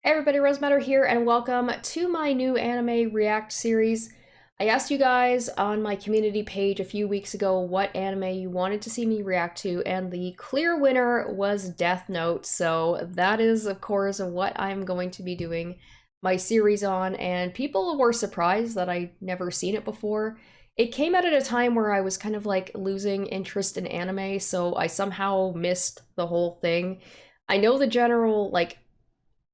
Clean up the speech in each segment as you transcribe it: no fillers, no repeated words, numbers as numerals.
Hey everybody, Rosematter here, and welcome to my new anime react series. I asked you guys on my community page a few weeks ago what anime you wanted to see me react to, and the clear winner was Death Note, so that is, of course, what I'm going to be doing my series on, and people were surprised that I'd never seen it before. It came out at a time where I was kind of like losing interest in anime, so I somehow missed the whole thing. I know the general, like,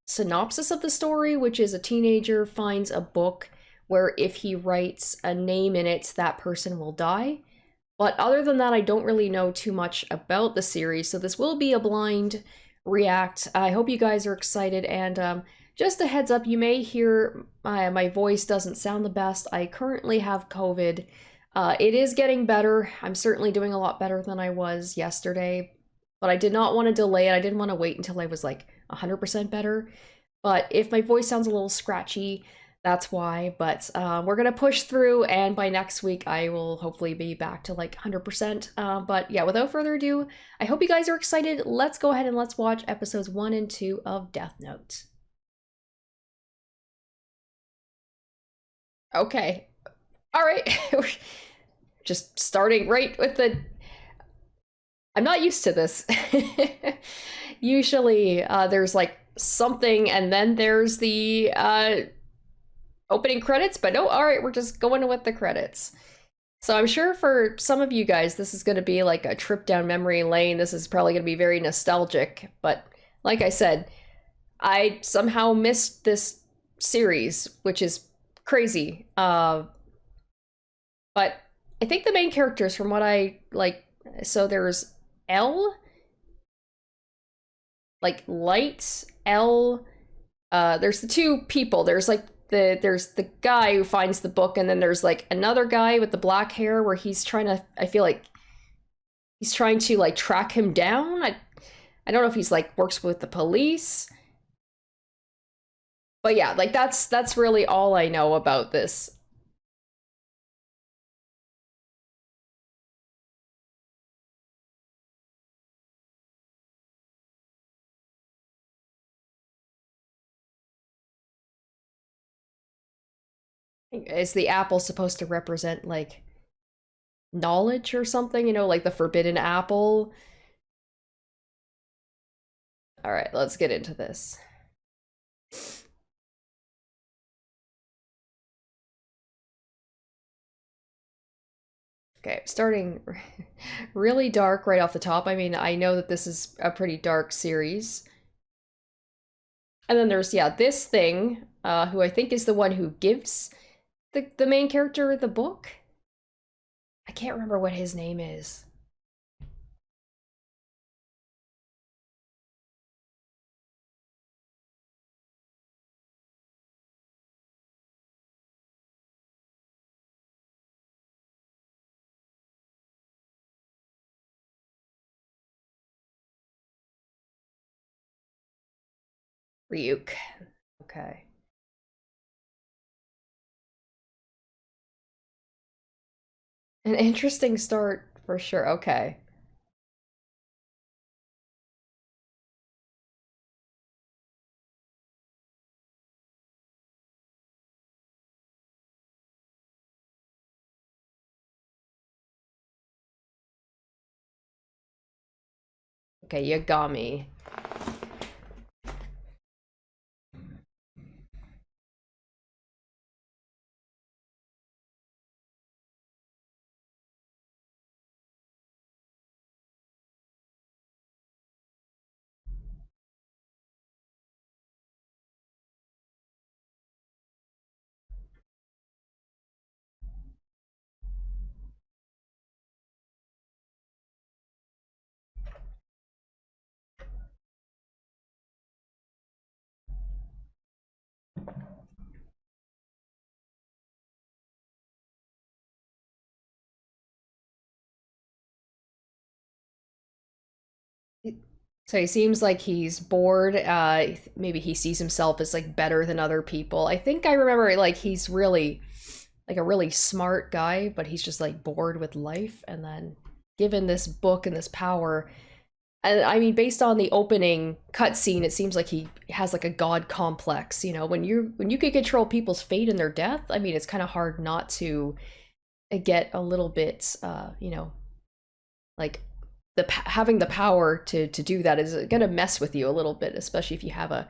synopsis of the story, which is a teenager finds a book where if he writes a name in it, that person will die. But other than that, I don't really know too much about the series, so this will be a blind react. I hope you guys are excited, and just a heads up, you may hear my voice doesn't sound the best. I currently have COVID. It is getting better. I'm certainly doing a lot better than I was yesterday, but I did not want to delay it. I didn't want to wait until I was like 100% better. But if my voice sounds a little scratchy, that's why. But we're going to push through, and by next week, I will hopefully be back to like 100%. But yeah, without further ado, I hope you guys are excited. Let's go ahead and let's watch episodes 1 and 2 of Death Note. Okay. All right. Just starting right with the... I'm not used to this. Usually there's like something and then there's the opening credits, but no, all right, we're just going with the credits. So I'm sure for some of you guys, this is going to be like a trip down memory lane. This is probably going to be very nostalgic, but like I said, I somehow missed this series, which is crazy. But I think the main characters from what I like, so there's L, like Light, L, there's the two people. There's like there's the guy who finds the book, and then there's like another guy with the black hair where he's trying to, I feel like he's trying to like track him down. I don't know if he's like works with the police. But yeah, like that's really all I know about this. Is the apple supposed to represent like knowledge or something, you know, like the forbidden apple? All right, let's get into this. Okay, starting really dark right off the top. I mean, I know that this is a pretty dark series. And then there's, yeah, this thing, who I think is the one who gives the main character the book. I can't remember what his name is. Ryuk. Okay. An interesting start for sure. Okay. Okay, Yagami. So he seems like he's bored. Maybe he sees himself as like better than other people. I think I remember like he's really like a really smart guy, but he's just like bored with life. And then given this book and this power, I mean, based on the opening cutscene, it seems like he has like a god complex. You know, when you can control people's fate and their death, I mean, it's kind of hard not to get a little bit, you know, like having the power to do that is gonna mess with you a little bit, especially if you have a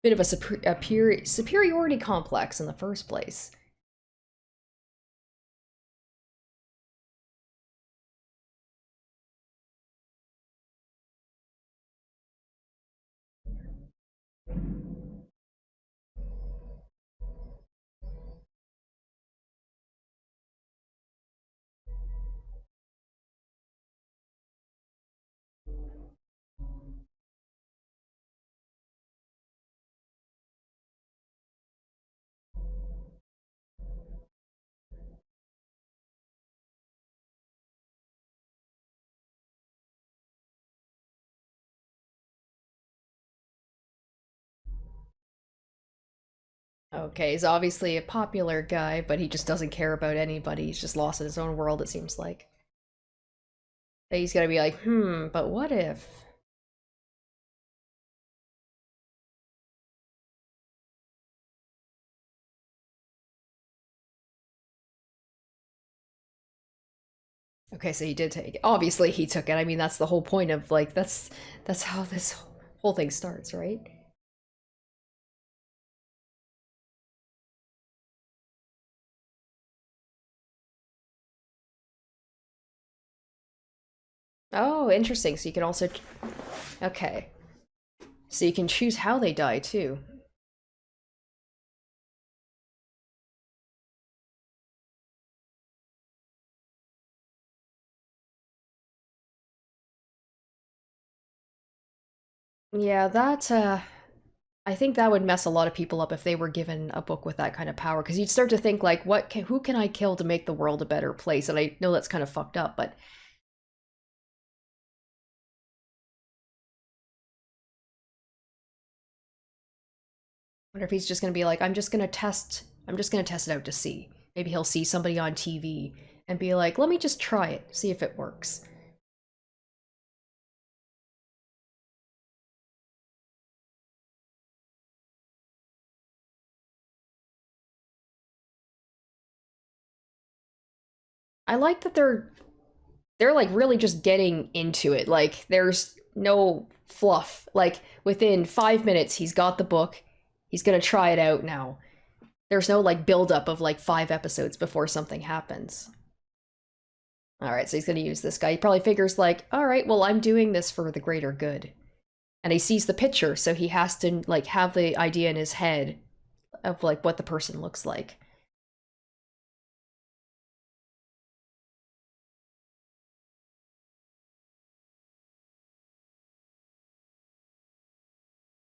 bit of a superiority complex in the first place. Okay, he's obviously a popular guy, but he just doesn't care about anybody. He's just lost in his own world, it seems like. He's gonna be like, but what if? Okay, so he did take it. Obviously, he took it. I mean, that's the whole point of like that's how this whole thing starts, right? Oh, interesting. So you can also okay. So you can choose how they die too. Yeah, that I think that would mess a lot of people up if they were given a book with that kind of power because you'd start to think like who can I kill to make the world a better place? And I know that's kind of fucked up, but I wonder if he's just going to be like I'm just going to test it out to see. Maybe he'll see somebody on TV and be like, "Let me just try it, see if it works." I like that they're like really just getting into it. Like there's no fluff. Like within 5 minutes, he's got the book. He's gonna try it out now. There's no like buildup of like 5 episodes before something happens. All right, so he's gonna use this guy. He probably figures like, all right, well, I'm doing this for the greater good, and he sees the picture, so he has to like have the idea in his head of like what the person looks like.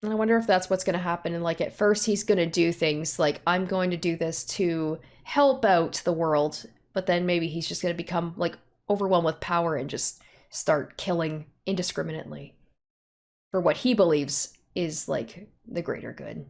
And I wonder if that's what's going to happen. And like at first, he's going to do things like, I'm going to do this to help out the world. But then maybe he's just going to become like overwhelmed with power and just start killing indiscriminately for what he believes is like the greater good.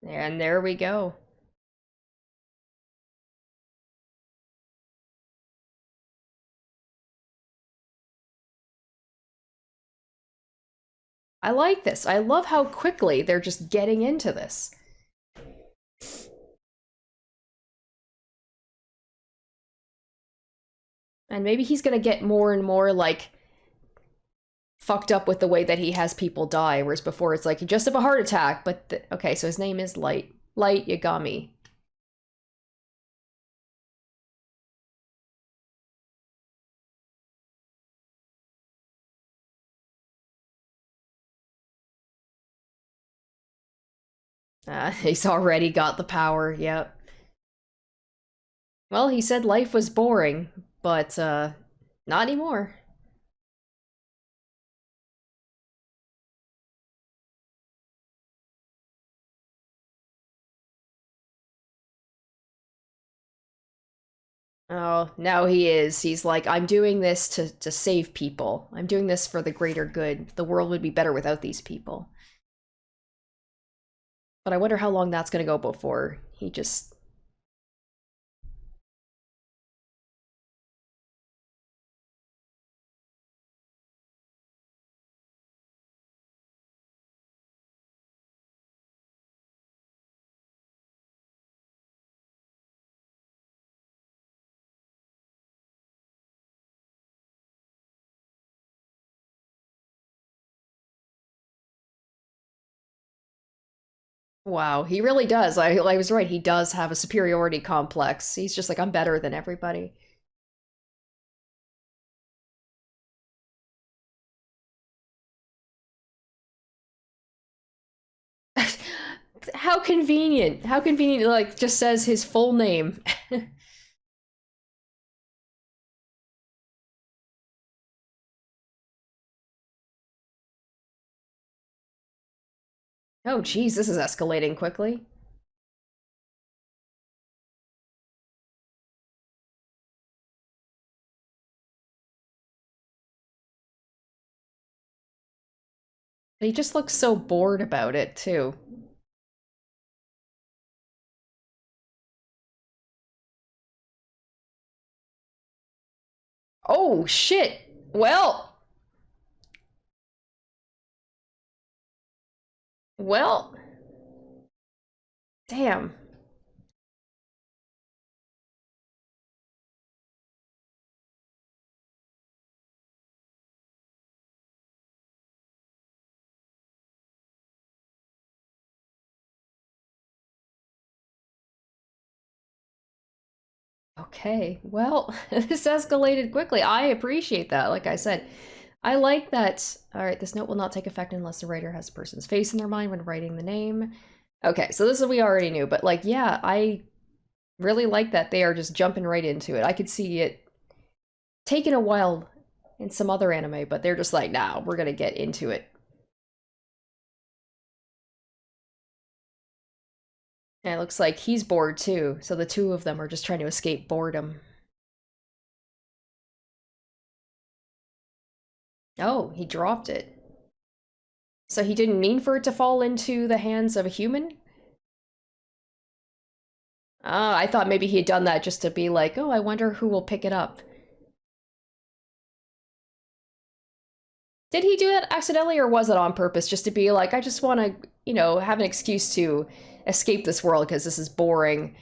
And there we go. I like this. I love how quickly they're just getting into this. And maybe he's going to get more and more like fucked up with the way that he has people die, whereas before it's like he just have a heart attack. But okay, so his name is Light Yagami. He's already got the power. Yep. Well, he said life was boring, but not anymore. Oh, now he is. He's like, I'm doing this to save people. I'm doing this for the greater good. The world would be better without these people. But I wonder how long that's going to go before he just. Wow, he really does. I was right. He does have a superiority complex. He's just like, I'm better than everybody. How convenient. How convenient, like, just says his full name. Oh, geez, this is escalating quickly. He just looks so bored about it, too. Oh, shit. Well, well, damn. Okay, well, this escalated quickly. I appreciate that. Like I said, I like that. All right, this note will not take effect unless the writer has the person's face in their mind when writing the name. Okay, so this is we already knew, but like, yeah, I really like that they are just jumping right into it. I could see it taking a while in some other anime, but they're just like, nah, we're gonna get into it. And it looks like he's bored too, so the two of them are just trying to escape boredom. Oh, he dropped it. So he didn't mean for it to fall into the hands of a human? Ah, I thought maybe he had done that just to be like, oh, I wonder who will pick it up. Did he do that accidentally or was it on purpose just to be like, I just want to, have an excuse to escape this world because this is boring.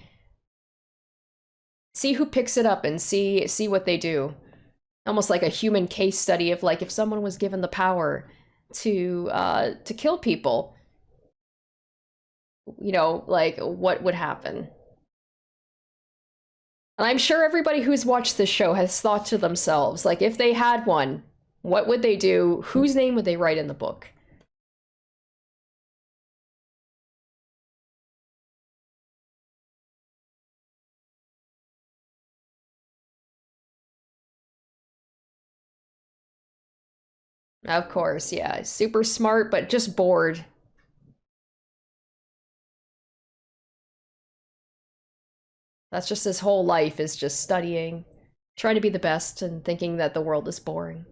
See who picks it up and see what they do. Almost like a human case study of like if someone was given the power to kill people, like what would happen? And I'm sure everybody who's watched this show has thought to themselves, like, if they had one, what would they do? Whose name would they write in the book? Of course, yeah. Super smart, but just bored. That's just his whole life is just studying, trying to be the best, and thinking that the world is boring.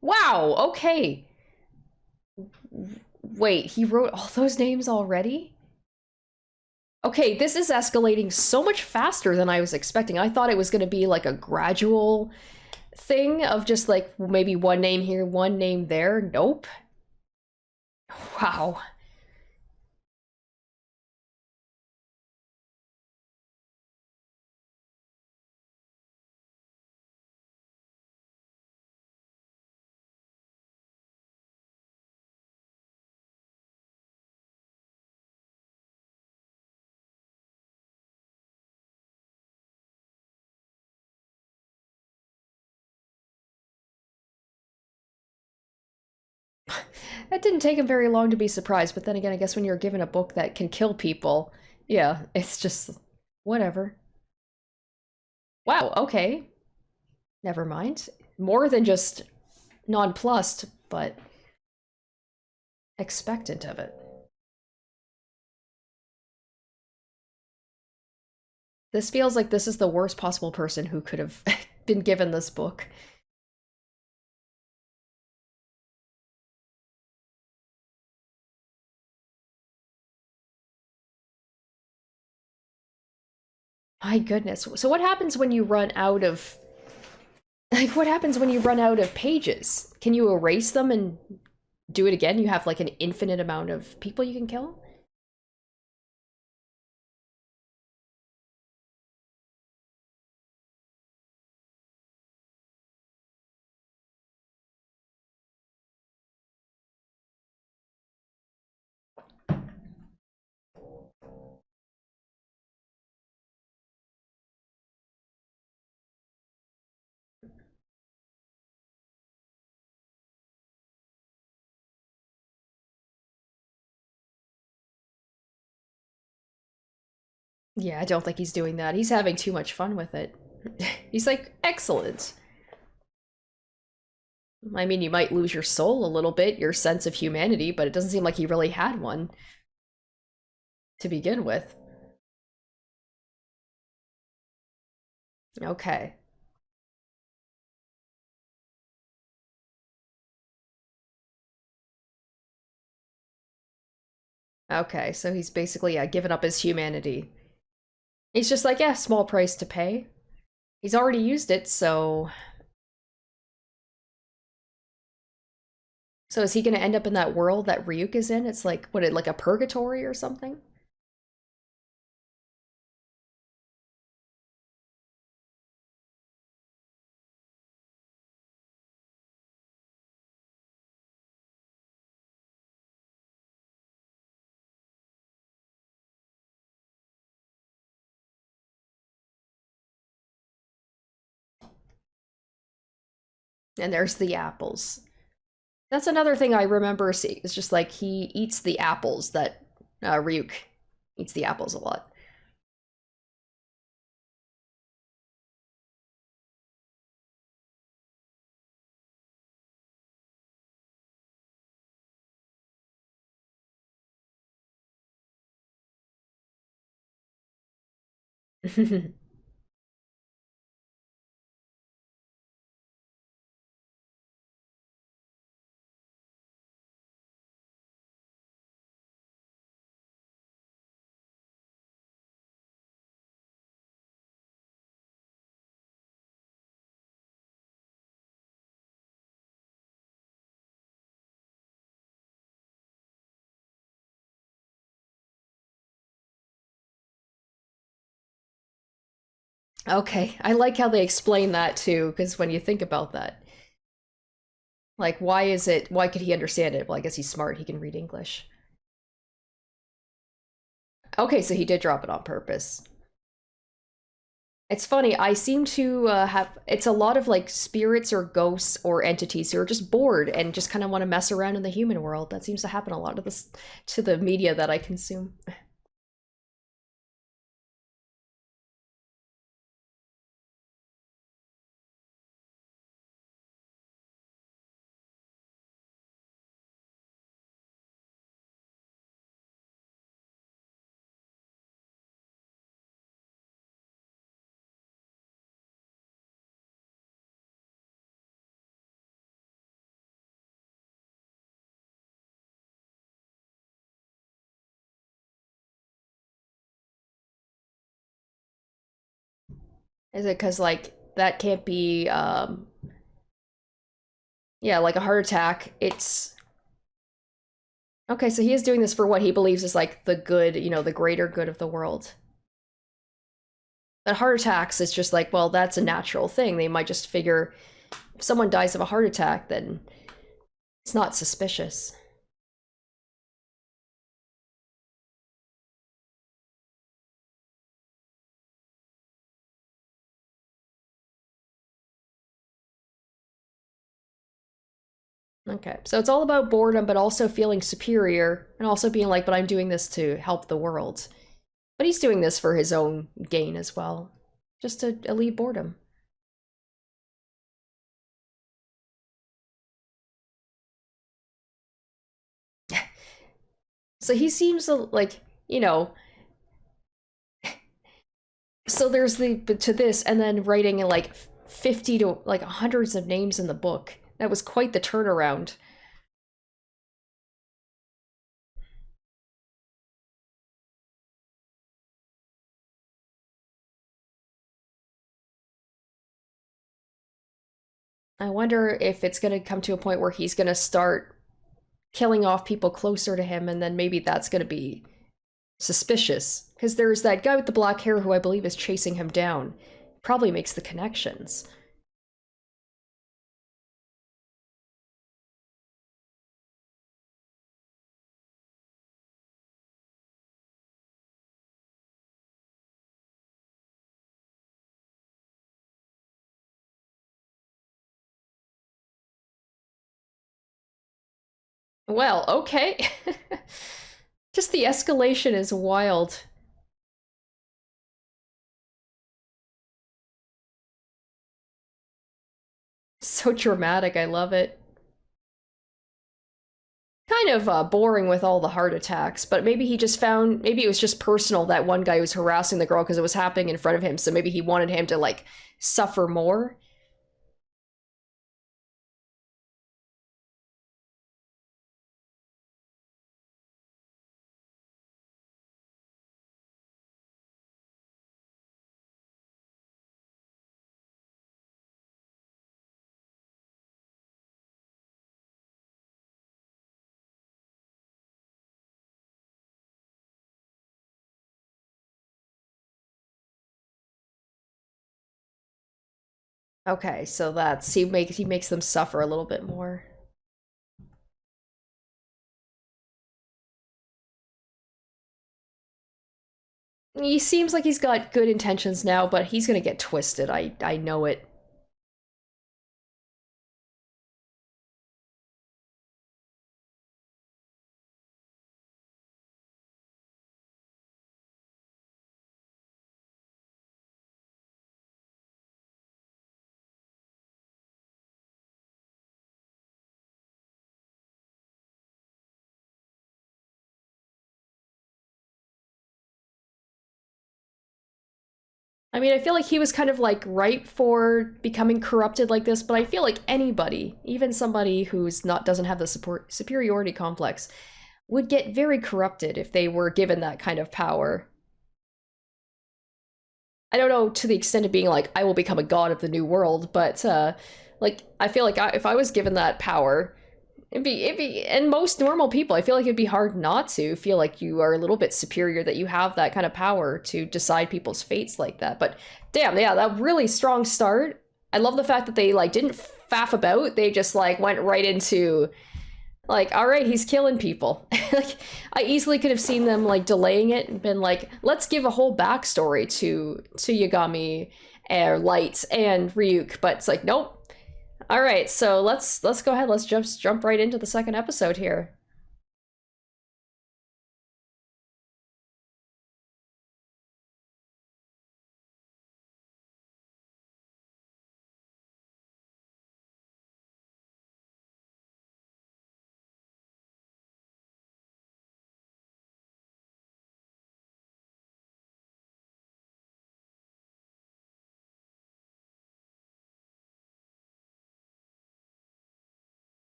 Wow, okay. Wait, he wrote all those names already? Okay, this is escalating so much faster than I was expecting. I thought it was going to be like a gradual thing of just like maybe one name here, one name there. Nope. Wow. It didn't take him very long to be surprised, but then again, I guess when you're given a book that can kill people, yeah, it's just whatever. Wow, okay. Never mind. More than just nonplussed, but expectant of it. This feels like this is the worst possible person who could have been given this book. My goodness. So what happens when you run out of like what happens when you run out of pages? Can you erase them and do it again? You have like an infinite amount of people you can kill? Yeah, I don't think he's doing that. He's having too much fun with it. He's like, excellent. I mean, you might lose your soul a little bit, your sense of humanity, but it doesn't seem like he really had one to begin with. Okay. Okay, so he's basically, yeah, given up his humanity. He's just like, yeah, small price to pay. He's already used it, so... So is he gonna end up in that world that Ryuk is in? It's like, what, like a purgatory or something? And there's the apples. That's another thing I remember seeing. It's just like he eats the apples that Ryuk eats the apples a lot. Okay, I like how they explain that too, because when you think about that, like, why could he understand it? Well, I guess he's smart, he can read English. Okay, so he did drop it on purpose. It's funny, I seem to it's a lot of like spirits or ghosts or entities who are just bored and just kind of want to mess around in the human world. That seems to happen a lot of this to the media that I consume. Is it because like that can't be yeah, like a heart attack. It's okay, so he is doing this for what he believes is like the good, the greater good of the world. But heart attacks is just like, well, that's a natural thing. They might just figure if someone dies of a heart attack, then it's not suspicious. Okay, so it's all about boredom, but also feeling superior, and also being like, but I'm doing this to help the world. But he's doing this for his own gain as well, just to alleviate boredom. So he seems like, you know, so there's the to this, and then writing like 50 to like hundreds of names in the book. That was quite the turnaround. I wonder if it's going to come to a point where he's going to start killing off people closer to him, and then maybe that's going to be suspicious. Because there's that guy with the black hair who I believe is chasing him down. Probably makes the connections. Well, okay. Just the escalation is wild. So dramatic, I love it. Kind of boring with all the heart attacks, but maybe he just found, maybe it was just personal that one guy was harassing the girl because it was happening in front of him, so maybe he wanted him to like suffer more. Okay, so that's he makes them suffer a little bit more. He seems like he's got good intentions now, but he's gonna get twisted. I know it. I mean, I feel like he was kind of like ripe for becoming corrupted like this, but I feel like anybody, even somebody who's not doesn't have the support superiority complex, would get very corrupted if they were given that kind of power. I don't know to the extent of being like I will become a god of the new world, but like I feel like if I was given that power, it'd be, and most normal people, I feel like it'd be hard not to feel like you are a little bit superior, that you have that kind of power to decide people's fates like that. But damn, yeah, that really strong start. I love the fact that they like didn't faff about. They just like went right into like, all right, he's killing people. Like, I easily could have seen them like delaying it and been like, let's give a whole backstory to Yagami, Light, and Ryuk. But it's like, nope. All right, so let's go ahead. Let's just jump right into the second episode here.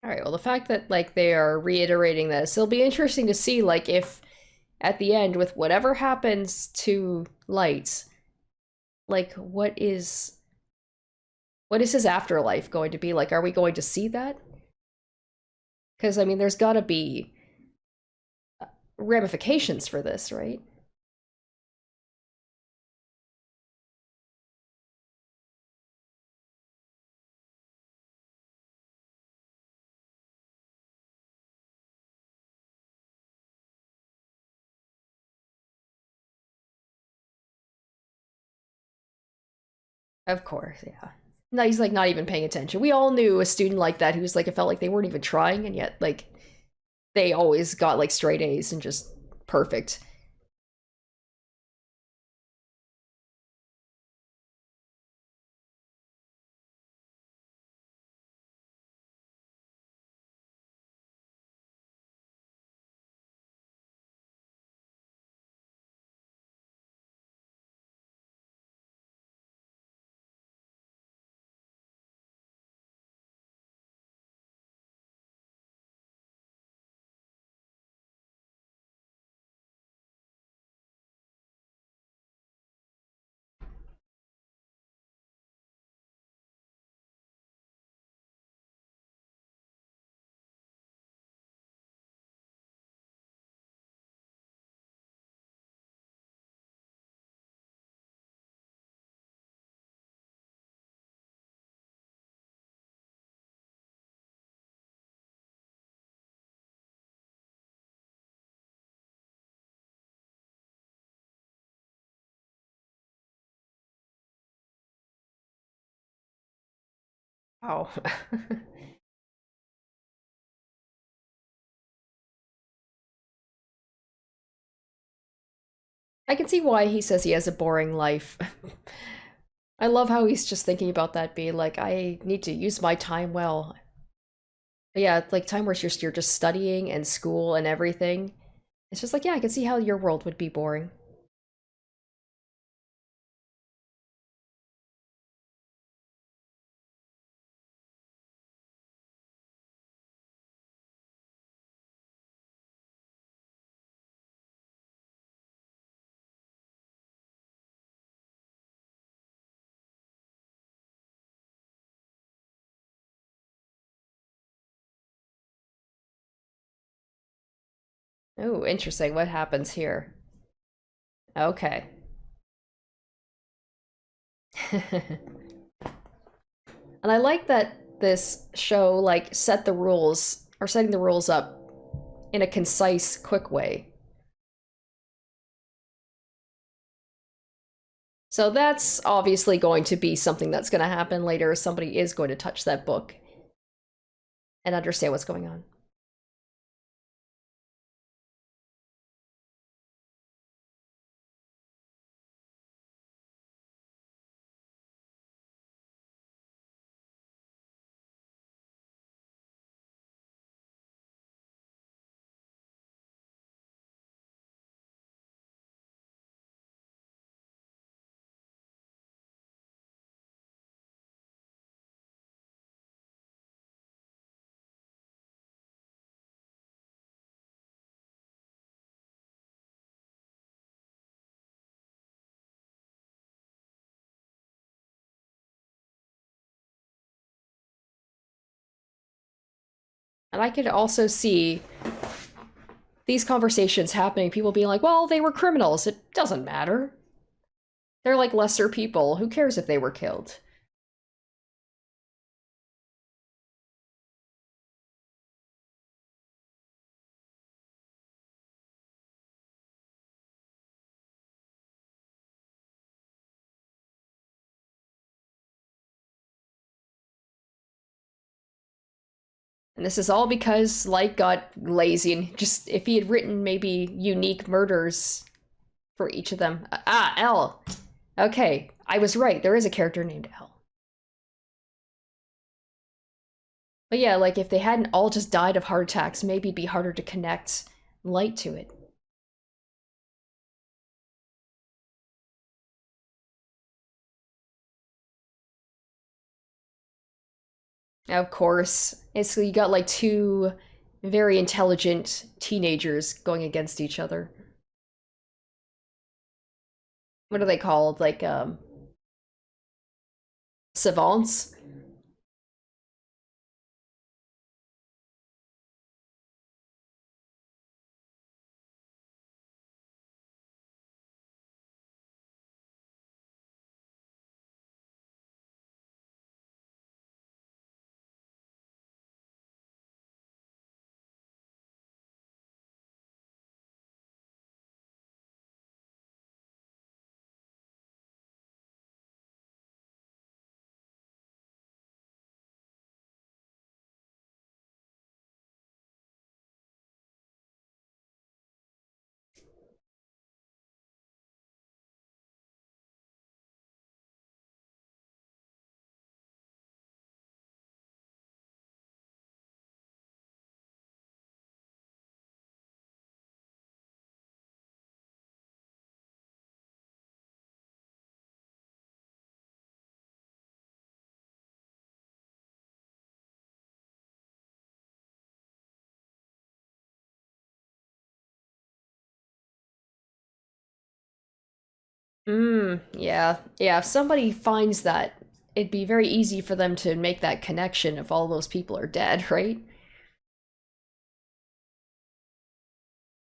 All right. Well, the fact that like they are reiterating this, it'll be interesting to see like if at the end with whatever happens to Light, like what is his afterlife going to be like? Are we going to see that? Because I mean, there's got to be ramifications for this, right? Of course, yeah. No, he's like not even paying attention. We all knew a student like that who's like it felt like they weren't even trying, and yet like they always got like straight A's and just perfect. Wow. I can see why he says he has a boring life. I love how he's just thinking about that, being like, I need to use my time well. Yeah, it's like time where you're just studying and school and everything. It's just like, yeah, I can see how your world would be boring. Oh, interesting. What happens here? Okay. And I like that this show like set the rules or setting the rules up in a concise, quick way. So that's obviously going to be something that's going to happen later. Somebody is going to touch that book and understand what's going on. And I could also see these conversations happening, people being like, well, they were criminals. It doesn't matter. They're like lesser people. Who cares if they were killed? And this is all because Light got lazy and just, if he had written maybe unique murders for each of them. Ah, L. Okay, I was right. There is a character named L. But yeah, like if they hadn't all just died of heart attacks, maybe it'd be harder to connect Light to it. Of course, it's you got like two very intelligent teenagers going against each other. What are they called? Like savants? Yeah. Yeah, if somebody finds that, it'd be very easy for them to make that connection if all those people are dead, right?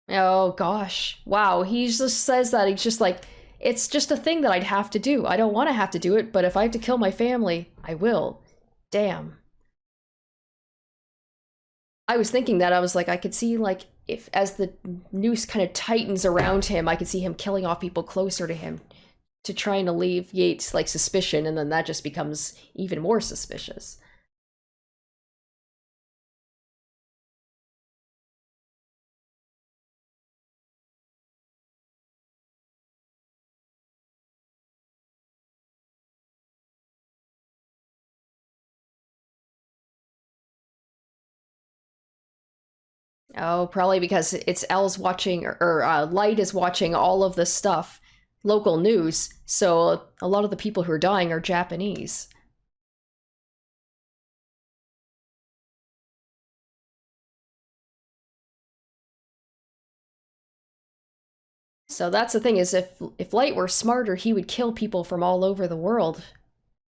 Oh gosh. Wow, he just says that. He's just like, it's just a thing that I'd have to do. I don't want to have to do it, but if I have to kill my family, I will. Damn. I was thinking that I was like, I could see like if as the noose kind of tightens around him, I could see him killing off people closer to him to try and alleviate like suspicion, and then that just becomes even more suspicious. Oh, probably because it's L's watching, or Light is watching all of the stuff, local news. So a lot of the people who are dying are Japanese. So that's the thing, is if Light were smarter, he would kill people from all over the world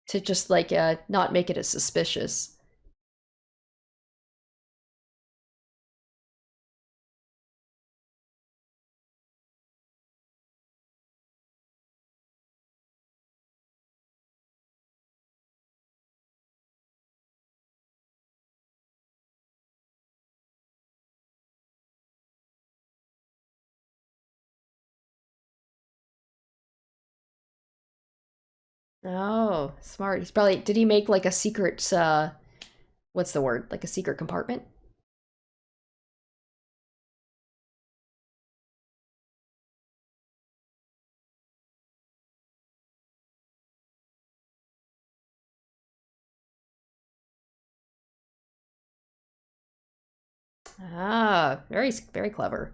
to just like not make it as suspicious. Oh, smart. He's probably, did he make like a secret what's the word? Like a secret compartment? Ah, very clever.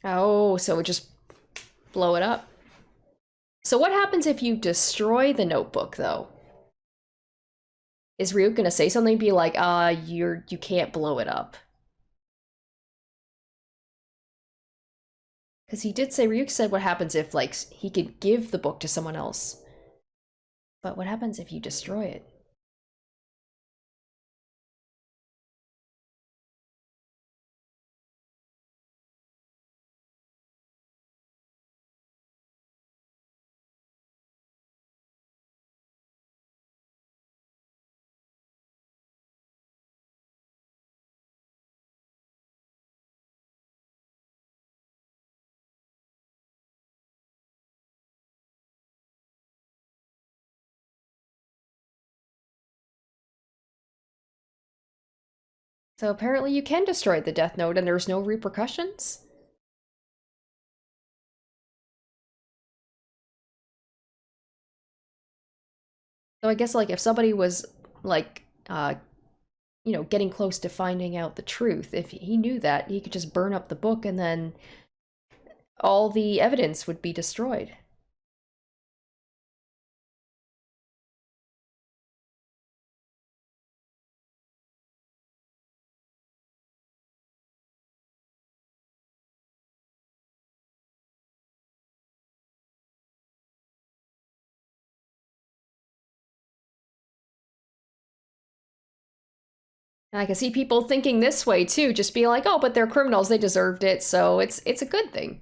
Oh, so it just blow it up. So what happens if you destroy the notebook though? Is Ryuk gonna say something, be like, you can't blow it up? Because he did say, Ryuk said, what happens if like he could give the book to someone else? But what happens if you destroy it? So apparently you can destroy the Death Note and there's no repercussions? So I guess like if somebody was like getting close to finding out the truth, if he knew that, he could just burn up the book and then all the evidence would be destroyed. And I can see people thinking this way too, just being like, "Oh, but they're criminals; they deserved it, so it's a good thing."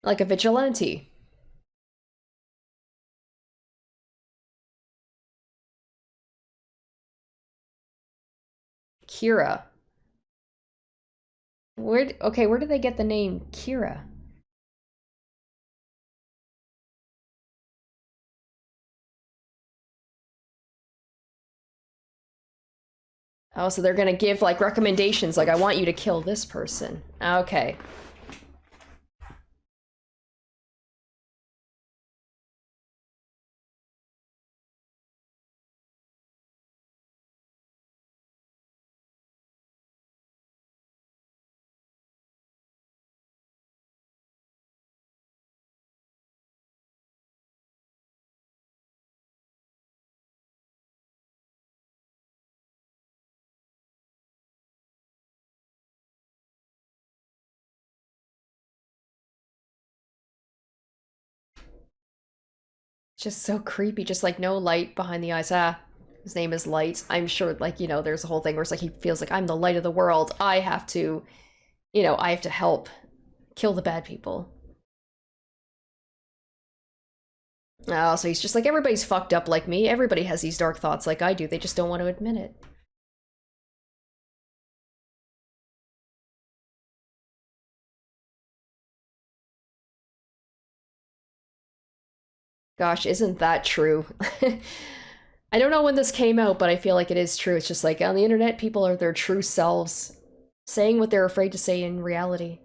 Like a vigilante. Kira. Where did they get the name Kira? Oh, so they're gonna give like recommendations, like I want you to kill this person. Okay. It's just so creepy, just like no light behind the eyes. Ah, his name is Light. I'm sure like, there's a whole thing where it's like he feels like I'm the light of the world. I have to help kill the bad people. Oh, so he's just like, everybody's fucked up like me. Everybody has these dark thoughts like I do. They just don't want to admit it. Gosh, isn't that true? I don't know when this came out, but I feel like it is true. It's just like on the internet, people are their true selves, saying what they're afraid to say in reality.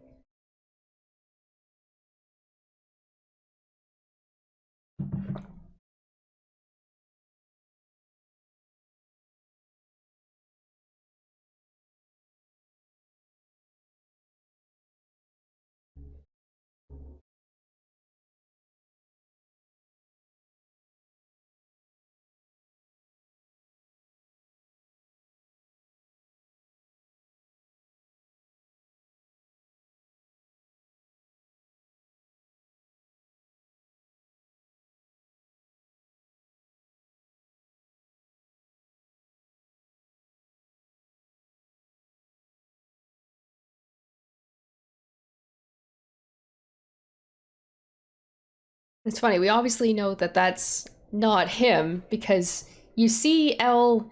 It's funny, we obviously know that that's not him because you see L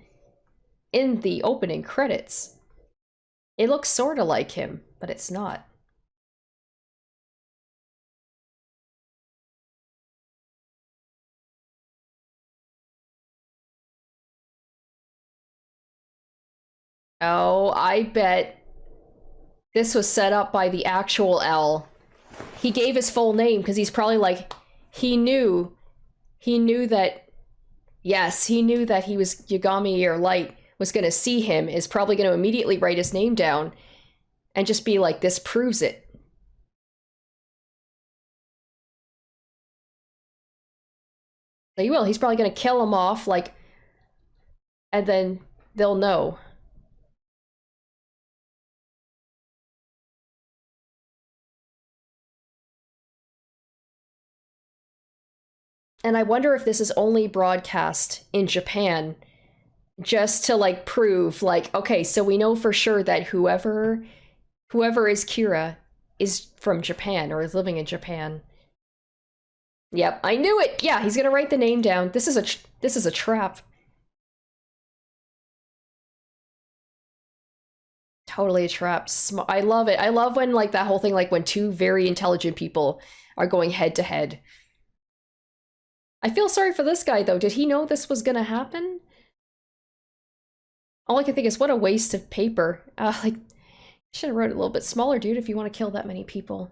in the opening credits. It looks sort of like him, but it's not. Oh, I bet this was set up by the actual L. He gave his full name because he's probably like, he knew, he knew that, yes, he knew that he was Yagami or Light was going to see him, is probably going to immediately write his name down and just be like, this proves it. So he will. He's probably going to kill him off, like, and then they'll know. And I wonder if this is only broadcast in Japan just to like prove like, okay, so we know for sure that whoever is Kira is from Japan or is living in Japan. Yep, I knew it. Yeah, he's going to write the name down. This is a trap. Totally a trap. I love it. I love when like that whole thing like when two very intelligent people are going head to head. I feel sorry for this guy though. Did he know this was going to happen? All I can think is what a waste of paper. Like, should have wrote it a little bit smaller, dude, if you want to kill that many people.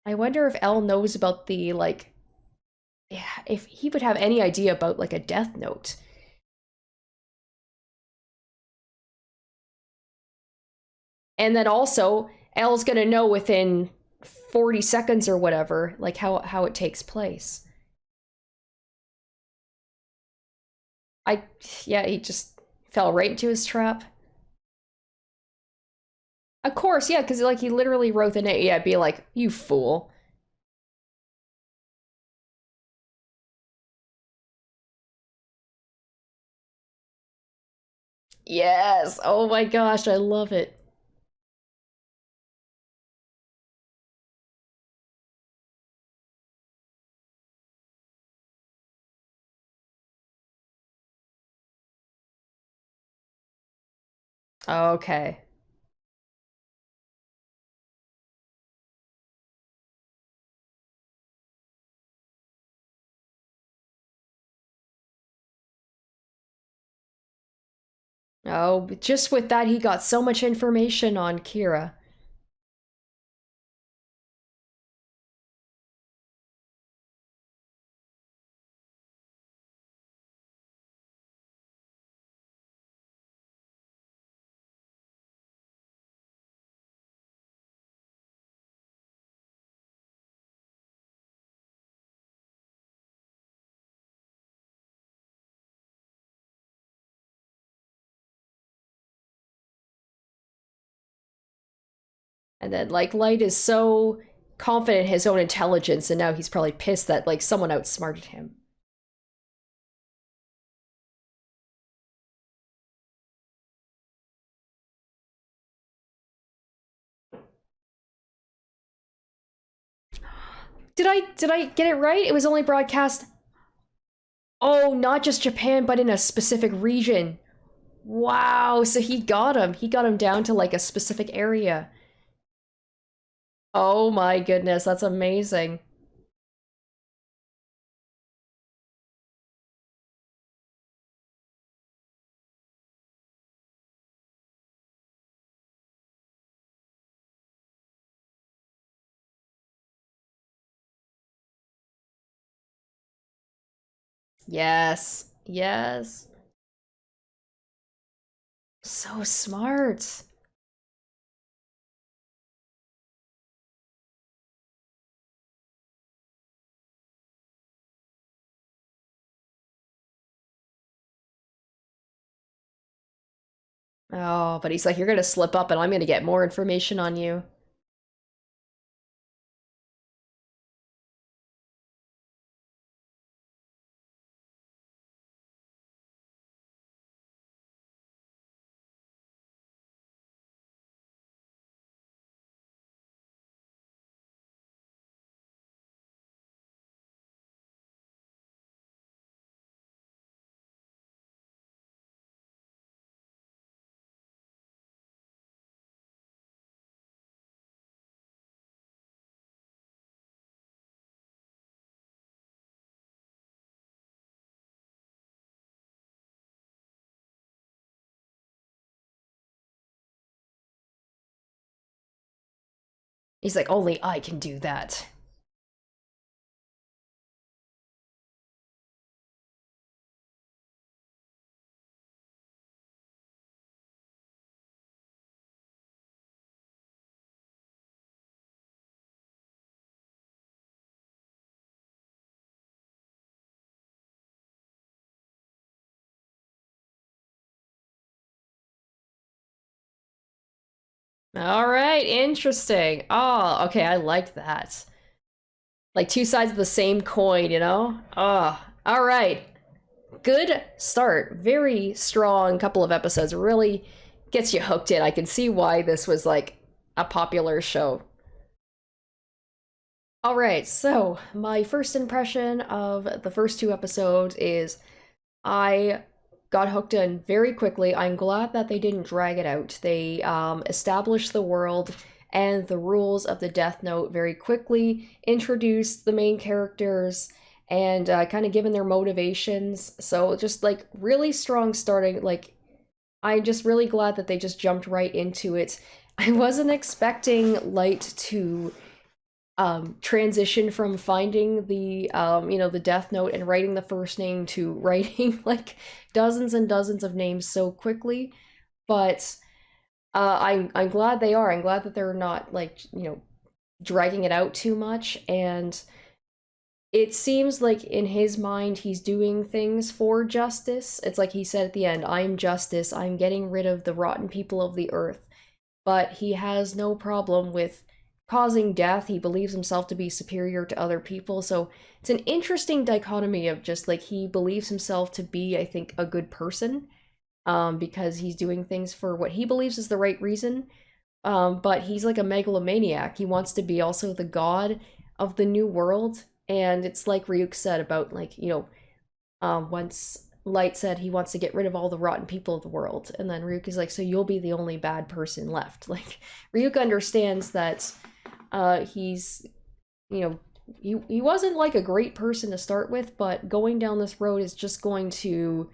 I wonder if L knows about the, like, yeah, if he would have any idea about, like, a death note. And then also, L's gonna know within 40 seconds or whatever, like, how it takes place. I, yeah, he just fell right into his trap. Of course, yeah, because, like, he literally wrote the name. Yeah, be like, you fool. Yes. Oh my gosh, I love it. Okay. Oh, just with that, he got so much information on Kira. And then, like, Light is so confident in his own intelligence, and now he's probably pissed that, like, someone outsmarted him. Did I get it right? It was only broadcast. Oh, not just Japan, but in a specific region. Wow, so he got him. He got him down to like a specific area. Oh my goodness, that's amazing. Yes. Yes. So smart. Oh, but he's like, you're gonna slip up and I'm gonna get more information on you. He's like, only I can do that. All right, interesting. Oh, okay, I like that. Like two sides of the same coin, you know? Oh, all right. Good start. Very strong couple of episodes. Really gets you hooked in. I can see why this was like a popular show. All right, so my first impression of the first two episodes is I got hooked in very quickly. I'm glad that they didn't drag it out. They established the world and the rules of the Death Note very quickly, introduced the main characters, and kind of given their motivations. So just like really strong starting. Like I'm just really glad that they just jumped right into it. I wasn't expecting Light to transition from finding the the Death Note and writing the first name to writing like dozens and dozens of names so quickly. But I'm glad they are. I'm glad that they're not like dragging it out too much. And it seems like in his mind he's doing things for justice. It's like he said at the end, I'm justice, I'm getting rid of the rotten people of the earth. But he has no problem with causing death. He believes himself to be superior to other people. So it's an interesting dichotomy of just like he believes himself to be, I think, a good person, because he's doing things for what he believes is the right reason. But he's like a megalomaniac. He wants to be also the god of the new world. And it's like Ryuk said about like, once Light said he wants to get rid of all the rotten people of the world, and then Ryuk is like, so you'll be the only bad person left. Like Ryuk understands that he's he wasn't like a great person to start with, but going down this road is just going to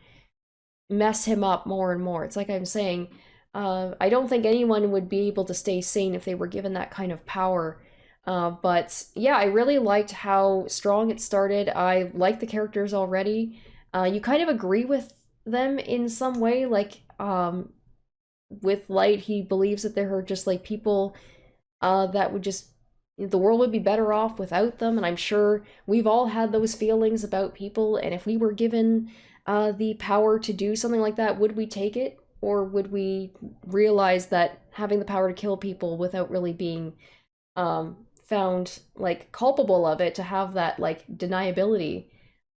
mess him up more and more. It's like I'm saying, I don't think anyone would be able to stay sane if they were given that kind of power. But yeah, I really liked how strong it started. I like the characters already. You kind of agree with them in some way. Like with Light, he believes that there are just like people that would just the world would be better off without them. And I'm sure we've all had those feelings about people. And if we were given the power to do something like that, would we take it? Or would we realize that having the power to kill people without really being found like culpable of it, to have that like deniability,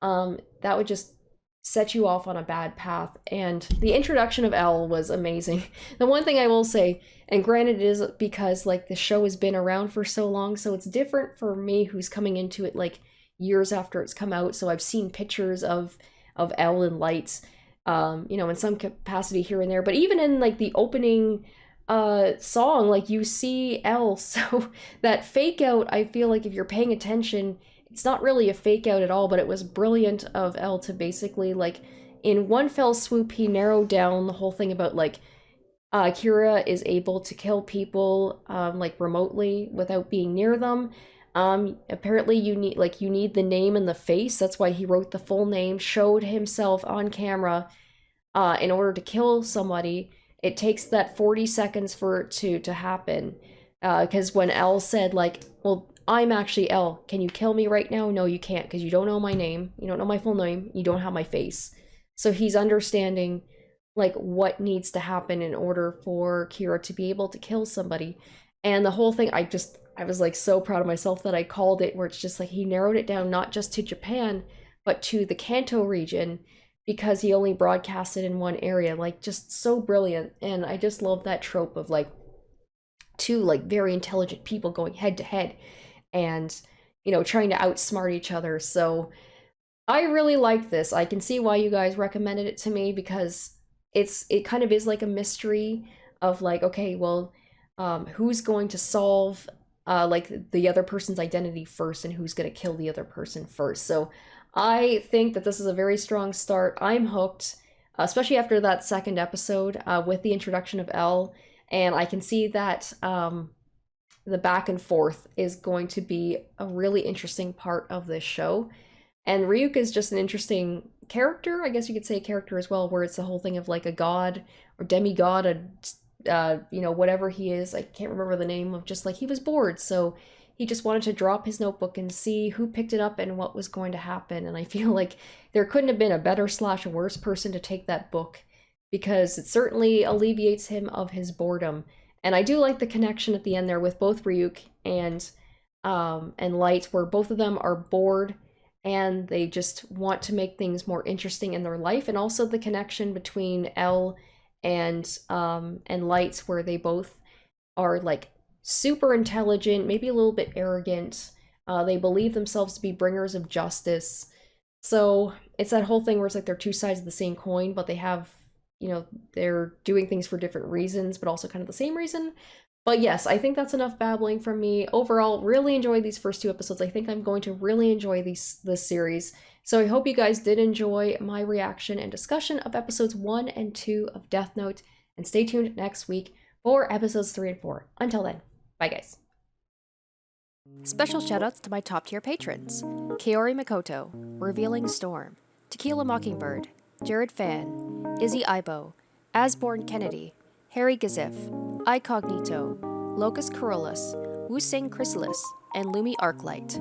that would just set you off on a bad path. And the introduction of Elle was amazing. The one thing I will say, and granted it is because like the show has been around for so long, so it's different for me who's coming into it like years after it's come out. So I've seen pictures of Elle and Lights, you know, in some capacity here and there. But even in like the opening song, like you see Elle. So that fake out, I feel like if you're paying attention, it's not really a fake out at all, but it was brilliant of Elle to basically like in one fell swoop he narrowed down the whole thing about like Kira is able to kill people like remotely without being near them. Apparently you need the name and the face. That's why he wrote the full name, showed himself on camera in order to kill somebody. It takes that 40 seconds for it to happen. Because when Elle said like, well, I'm actually Elle. Can you kill me right now? No, you can't because you don't know my name. You don't know my full name. You don't have my face. So he's understanding like what needs to happen in order for Kira to be able to kill somebody. And the whole thing, I was like so proud of myself that I called it, where it's just like he narrowed it down not just to Japan, but to the Kanto region because he only broadcasted in one area. Like just so brilliant. And I just love that trope of like two like very intelligent people going head to head and you know trying to outsmart each other. So I really like this. I can see why you guys recommended it to me because it kind of is like a mystery of like, okay, well, who's going to solve like the other person's identity first and who's going to kill the other person first. So I think that this is a very strong start. I'm hooked, especially after that second episode with the introduction of Elle, and I can see that the back and forth is going to be a really interesting part of this show. And Ryuk is just an interesting character. I guess you could say a character as well, where it's the whole thing of like a god or demigod, you know, whatever he is. I can't remember the name of just like he was bored. So he just wanted to drop his notebook and see who picked it up and what was going to happen. And I feel like there couldn't have been a better slash a worse person to take that book because it certainly alleviates him of his boredom. And I do like the connection at the end there with both Ryuk and Light, where both of them are bored and they just want to make things more interesting in their life, and also the connection between Elle and Lights, where they both are like super intelligent, maybe a little bit arrogant. They believe themselves to be bringers of justice. So it's that whole thing where it's like they're two sides of the same coin, but they have, you know, they're doing things for different reasons, but also kind of the same reason. But yes, I think that's enough babbling from me. Overall, really enjoyed these first two episodes. I think I'm going to really enjoy this series. So I hope you guys did enjoy my reaction and discussion of episodes 1 and 2 of Death Note. And stay tuned next week for episodes 3 and 4. Until then, bye guys. Special shoutouts to my top tier patrons: Kaori Makoto, Revealing Storm, Tequila Mockingbird, Jared Fan, Izzy Ibo, Asborn Kennedy, Harry Gazif, iCognito, Locus Corollas, Wusing Chrysalis, and Lumi Arclight.